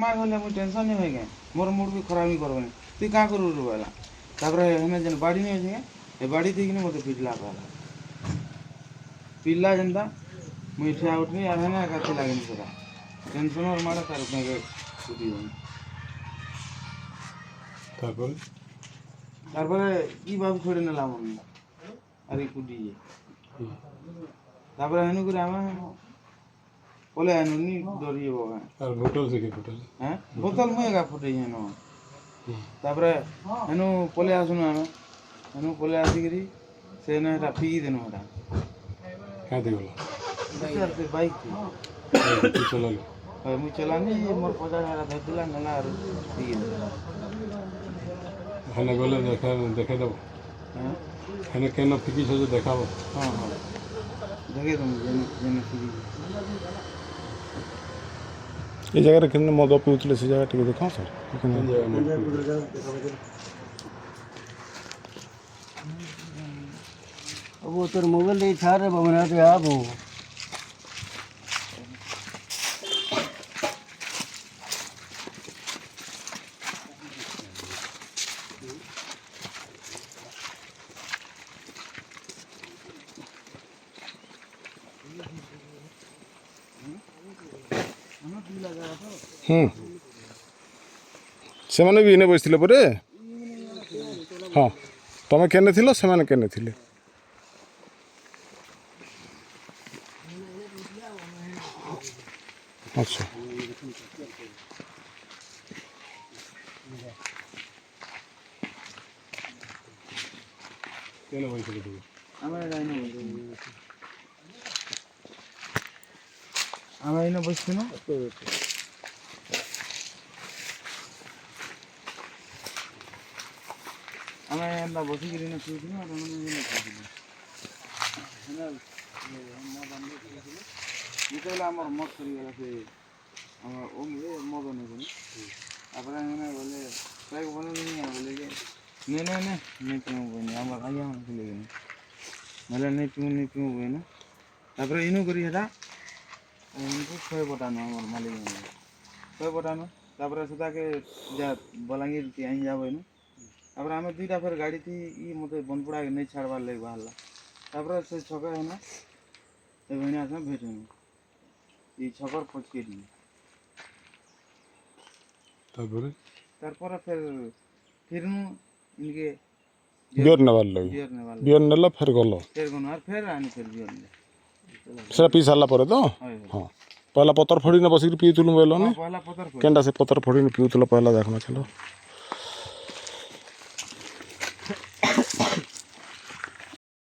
माँ गले मुझे टेंशन नहीं होएगा मोर मूड भी खराब नहीं करबे तू का करू रे वाला तापर हमें जन बाड़ी नहीं होजे ए बाड़ी थी कि मते पिटला पाला पिल्ला जनता मुझे ठिया उठनी यार है ना काती लागनी सदा टेंशन और मारा तार में छुटी जाए तारपरे ई बाबू छोड़े ना लामन अरे कुटी तापर हनु करे आमा बोले हनु नी डरिए बाबा और बोतल से के बोतल हैं बोतल मुए का फुटे हेनो तापरे हेनु पले आसुनु आमे हेनु पले आसिकरी से ना एटा फीकी देनु एटा क्या देगला सर से बाइक थी तू चला लो भाई मु चलानी मोर 50 टाका धर दिला नला और फीकी दे हने गले देखे दबो हैं हने केन फिकी छ जो देखाबो हां हां देखे तुम जेने फीकी ये जगह कितने मद पीउले से जगह टिके देखा सर अब वो तो मोबाइल नहीं था रे बमना तो आप हो से माने भी इने बसथिले परे हाँ तमे केने थिलो से माने केने थिले अच्छा केन बइसले तू आमे जाइनो आमे इने बसथिनो आमे एंदा बसी गिरी न पीथिनो और हमने ने पीथिनो हेना मो बंदे पीथिनो निकला हमर मत करी गला से हमर ओ मुझे मद नहीं बनी après हमने बोले ट्रैक बने नहीं है बोले कि नहीं पीऊँ बनी हमर आया हम बोले कि मतलब नहीं पीऊँ बनी après इनु करी हेटा इनको खोए बटानो हमर मालिक ने खोए बटानो तापर सुधा के जा बलांगीर के आई जाबो इनु तापर हमें दुईटा फिर गाड़ी थी ई मते बनपुड़ा के नहीं छाड़बार लगे बाहरला तापर से छका है ना ए बहनिया से भेटनु ई छकर पचके दी तारपर फिर नु इनके बियर नवाल लगी बियर नेला फिर गलो फिर गनो और फिर आनी फिर बियर ने सेरा पी सारला परे तो हाँ पहला पत्थर फोड़ी न बसिक पीउथुलु बेलो ने पहला पत्थर केंडा से पत्थर फोड़ी न पीउथुलो पहला देखना चलो